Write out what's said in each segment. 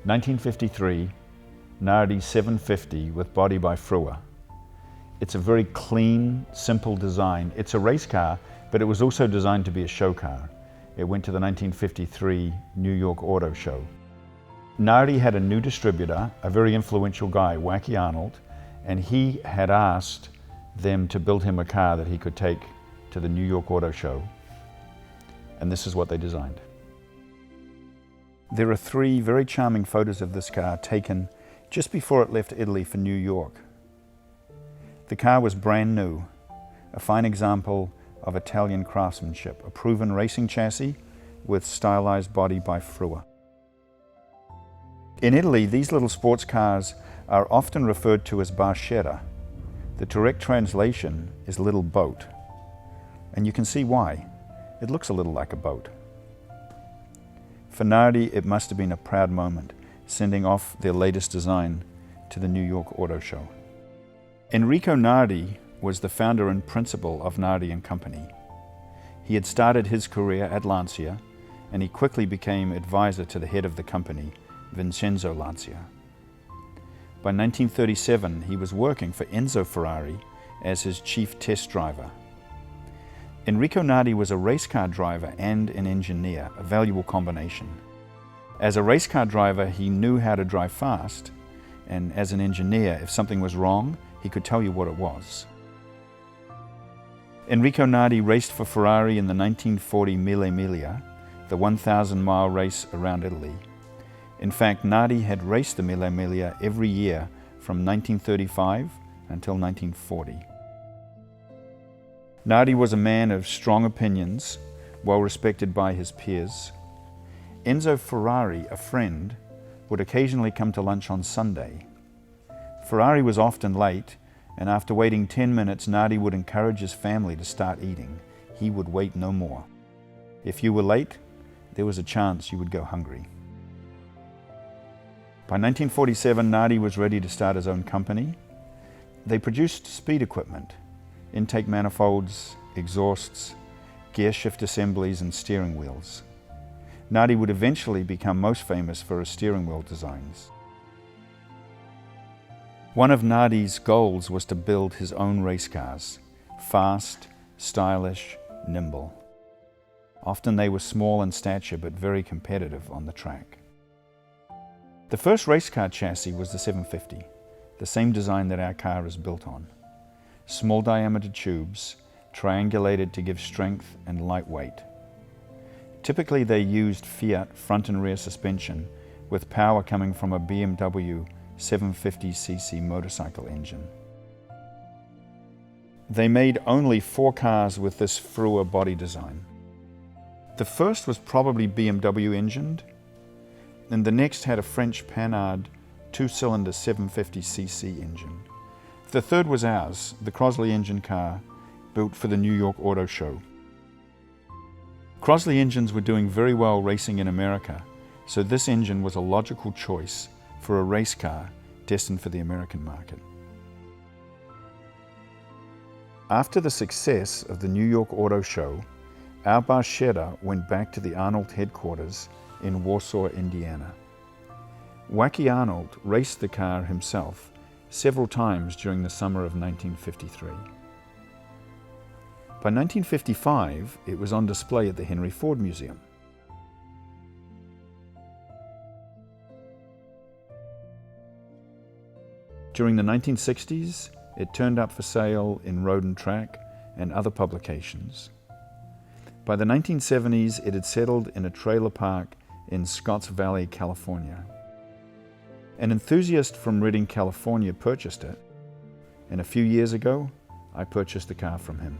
1953 Nardi 750 with body by Frua. It's a very clean, simple design. It's a race car, but it was also designed to be a show car. It went to the 1953 New York Auto Show. Nardi had a new distributor, a very influential guy, Wacky Arnold, and he had asked them to build him a car that he could take to the New York Auto Show. And this is what they designed. There are 3 very charming photos of this car taken just before it left Italy for New York. The car was brand new, a fine example of Italian craftsmanship, a proven racing chassis with stylized body by Frua. In Italy, these little sports cars are often referred to as barchetta. The direct translation is little boat, and you can see why. It looks a little like a boat. For Nardi, it must have been a proud moment, sending off their latest design to the New York Auto Show. Enrico Nardi was the founder and principal of Nardi and Company. He had started his career at Lancia, and he quickly became advisor to the head of the company, Vincenzo Lancia. By 1937, he was working for Enzo Ferrari as his chief test driver. Enrico Nardi was a race car driver and an engineer, a valuable combination. As a race car driver, he knew how to drive fast, and as an engineer, if something was wrong, he could tell you what it was. Enrico Nardi raced for Ferrari in the 1940 Mille Miglia, the 1,000-mile race around Italy. In fact, Nardi had raced the Mille Miglia every year from 1935 until 1940. Nardi was a man of strong opinions, well respected by his peers. Enzo Ferrari, a friend, would occasionally come to lunch on Sunday. Ferrari was often late, and after waiting 10 minutes, Nardi would encourage his family to start eating. He would wait no more. If you were late, there was a chance you would go hungry. By 1947, Nardi was ready to start his own company. They produced speed equipment, intake manifolds, exhausts, gear shift assemblies, and steering wheels. Nardi would eventually become most famous for his steering wheel designs. One of Nardi's goals was to build his own race cars, fast, stylish, nimble. Often they were small in stature but very competitive on the track. The first race car chassis was the 750, the same design that our car is built on. Small diameter tubes, triangulated to give strength and light weight. Typically they used Fiat front and rear suspension with power coming from a BMW 750cc motorcycle engine. They made only 4 cars with this Frua body design. The first was probably BMW engined, and the next had a French Panhard 2-cylinder 750cc engine. The third was ours, the Crosley engine car, built for the New York Auto Show. Crosley engines were doing very well racing in America, so this engine was a logical choice for a race car destined for the American market. After the success of the New York Auto Show, our barchetta went back to the Arnold headquarters in Warsaw, Indiana. Wacky Arnold raced the car himself several times during the summer of 1953. By 1955, it was on display at the Henry Ford Museum. During the 1960s, it turned up for sale in Road and Track and other publications. By the 1970s, it had settled in a trailer park in Scotts Valley, California. An enthusiast from Redding, California purchased it, and a few years ago, I purchased the car from him.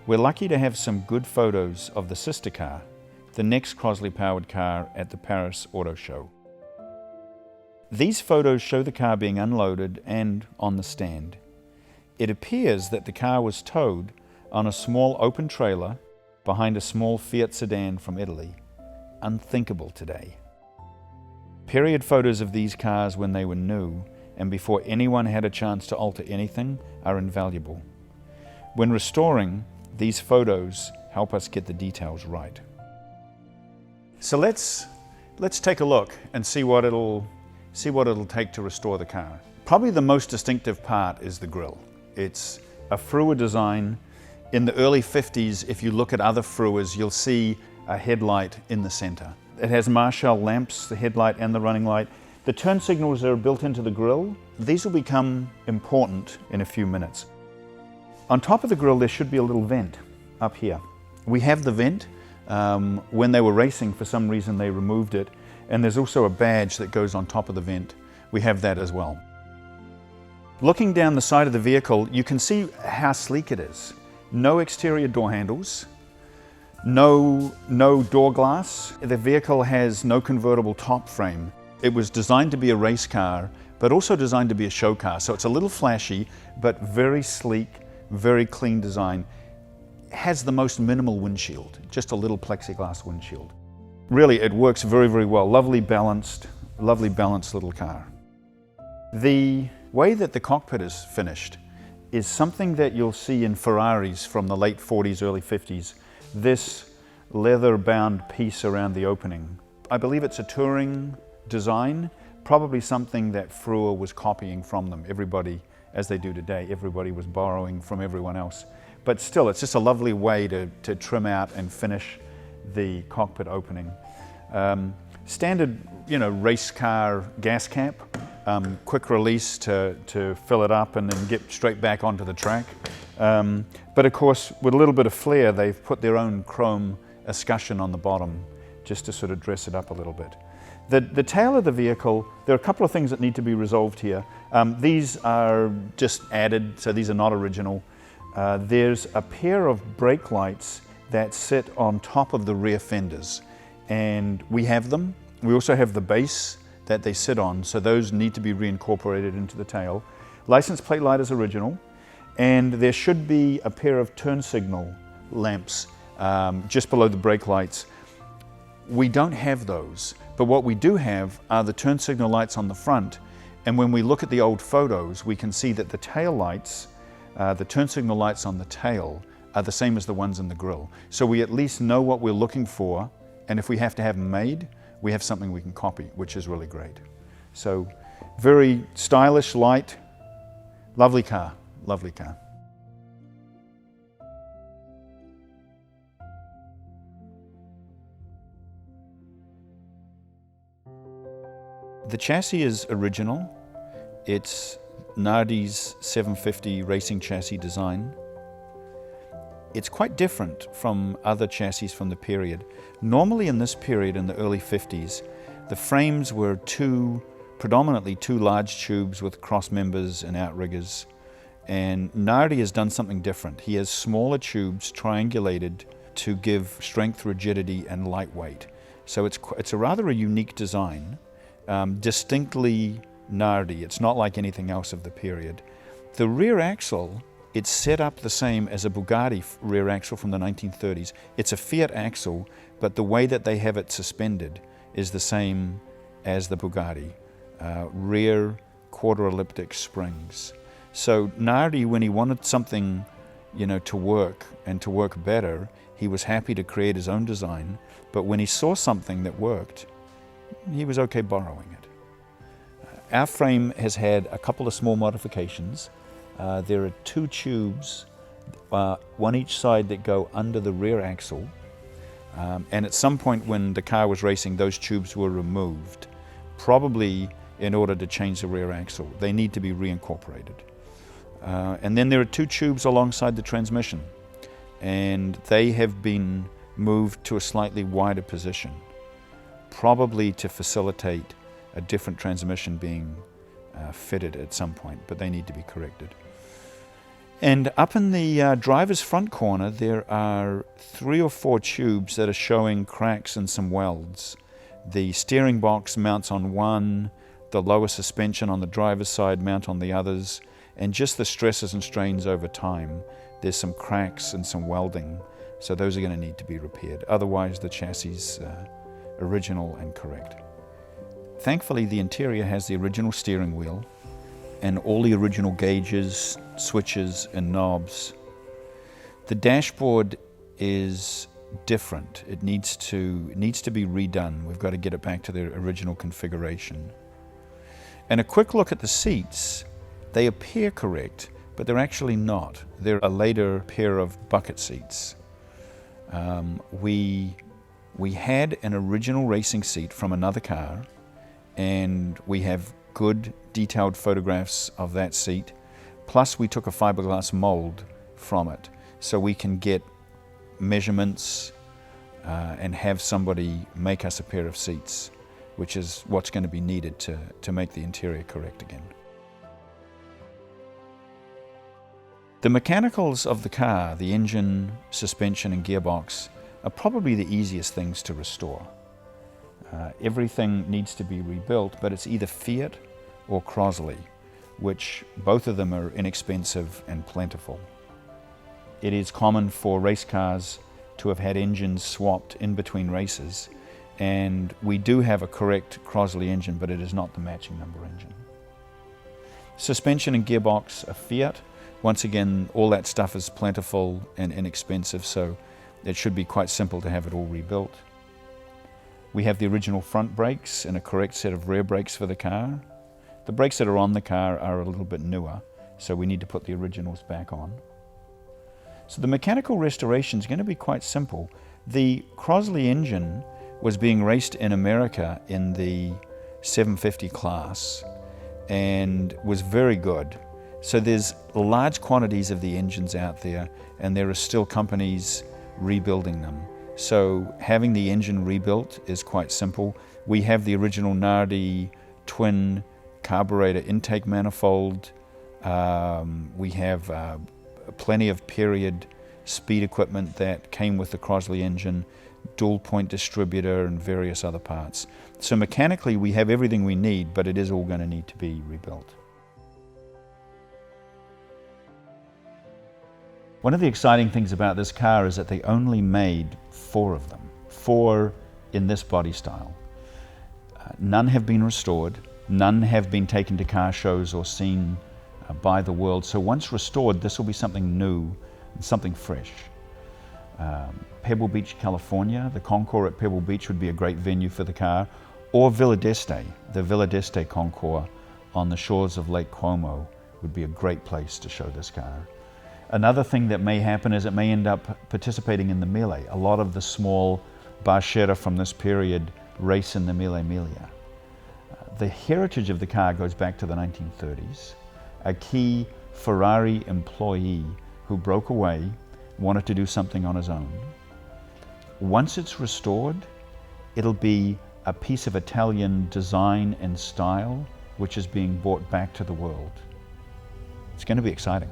We're lucky to have some good photos of the sister car, the next Crosley-powered car at the Paris Auto Show. These photos show the car being unloaded and on the stand. It appears that the car was towed on a small open trailer behind a small Fiat sedan from Italy. unthinkable today. Period photos of these cars when they were new and before anyone had a chance to alter anything are invaluable. When restoring, these photos help us get the details right. So let's take a look and see what it'll take to restore the car. Probably the most distinctive part is the grille. It's a Frua design. In the early 50s, if you look at other Fruas, you'll see a headlight in the center. It has Marshall lamps, the headlight and the running light. The turn signals are built into the grille. These will become important in a few minutes. On top of the grille, there should be a little vent up here. We have the vent. When they were racing, for some reason, they removed it. And there's also a badge that goes on top of the vent. We have that as well. Looking down the side of the vehicle, you can see how sleek it is. No exterior door handles, no door glass. The vehicle has no convertible top frame. It was designed to be a race car, but also designed to be a show car. So it's a little flashy, but very sleek, very clean design. It has the most minimal windshield, just a little plexiglass windshield. Really, it works very, very well. Lovely balanced little car. The way that the cockpit is finished is something that you'll see in Ferraris from the late 40s, early 50s. This leather-bound piece around the opening. I believe it's a touring design, probably something that Frua was copying from them. Everybody, as they do today, everybody was borrowing from everyone else. But still, it's just a lovely way to trim out and finish the cockpit opening. Standard, race car gas cap, quick release to fill it up and then get straight back onto the track. But of course, with a little bit of flair, they've put their own chrome escutcheon on the bottom just to sort of dress it up a little bit. The tail of the vehicle, there are a couple of things that need to be resolved here. These are just added, so these are not original. There's a pair of brake lights that sit on top of the rear fenders, and we have them. We also have the base that they sit on, so those need to be reincorporated into the tail. License plate light is original, and there should be a pair of turn signal lamps just below the brake lights. We don't have those, but what we do have are the turn signal lights on the front, and when we look at the old photos, we can see that the tail lights, the turn signal lights on the tail, are the same as the ones in the grille. So we at least know what we're looking for, and if we have to have them made, we have something we can copy, which is really great. So very stylish, light, lovely car, lovely car. The chassis is original. It's Nardi's 750 racing chassis design. It's quite different from other chassis from the period. Normally in this period, in the early 50s, the frames were predominantly two large tubes with cross members and outriggers. And Nardi has done something different. He has smaller tubes triangulated to give strength, rigidity, and lightweight. So it's a rather a unique design, distinctly Nardi. It's not like anything else of the period. The rear axle, it's set up the same as a Bugatti rear axle from the 1930s. It's a Fiat axle, but the way that they have it suspended is the same as the Bugatti. Rear quarter elliptic springs. So Nardi, when he wanted something, to work and to work better, he was happy to create his own design, but when he saw something that worked, he was okay borrowing it. Our frame has had a couple of small modifications. There are two tubes, one each side, that go under the rear axle. And at some point when the car was racing, those tubes were removed, probably in order to change the rear axle. They need to be reincorporated. And then there are two tubes alongside the transmission, and they have been moved to a slightly wider position, probably to facilitate a different transmission being fitted at some point, but they need to be corrected. And up in the driver's front corner, there are 3 or 4 tubes that are showing cracks and some welds. The steering box mounts on one, the lower suspension on the driver's side mount on the others, and just the stresses and strains over time, there's some cracks and some welding, so those are going to need to be repaired. Otherwise, the chassis original and correct. Thankfully, the interior has the original steering wheel and all the original gauges, switches, and knobs. The dashboard is different. It needs to be redone. We've got to get it back to the original configuration. And a quick look at the seats. They appear correct, but they're actually not. They're a later pair of bucket seats. We had an original racing seat from another car, and we have good detailed photographs of that seat. Plus we took a fiberglass mold from it, so we can get measurements and have somebody make us a pair of seats, which is what's going to be needed to make the interior correct again. The mechanicals of the car, the engine, suspension and gearbox, are probably the easiest things to restore. Everything needs to be rebuilt, but it's either Fiat or Crosley, which both of them are inexpensive and plentiful. It is common for race cars to have had engines swapped in between races, and we do have a correct Crosley engine, but it is not the matching number engine. Suspension and gearbox are Fiat. Once again, all that stuff is plentiful and inexpensive, so it should be quite simple to have it all rebuilt. We have the original front brakes and a correct set of rear brakes for the car. The brakes that are on the car are a little bit newer, so we need to put the originals back on. So the mechanical restoration is going to be quite simple. The Crosley engine was being raced in America in the 750 class and was very good. So there's large quantities of the engines out there, and there are still companies rebuilding them. So having the engine rebuilt is quite simple. We have the original Nardi twin carburetor intake manifold. We have plenty of period speed equipment that came with the Crosley engine, dual point distributor and various other parts. So mechanically we have everything we need, but it is all going to need to be rebuilt. One of the exciting things about this car is that they only made 4 of them, 4 in this body style. None have been restored, none have been taken to car shows or seen by the world. So once restored, this will be something new and something fresh. Pebble Beach, California, the Concours at Pebble Beach would be a great venue for the car, or Villa d'Este, the Villa d'Este Concours on the shores of Lake Como would be a great place to show this car. Another thing that may happen is it may end up participating in the Melee. A lot of the small Barchetta from this period race in the Mille Miglia. The heritage of the car goes back to the 1930s. A key Ferrari employee who broke away wanted to do something on his own. Once it's restored, it'll be a piece of Italian design and style which is being brought back to the world. It's going to be exciting.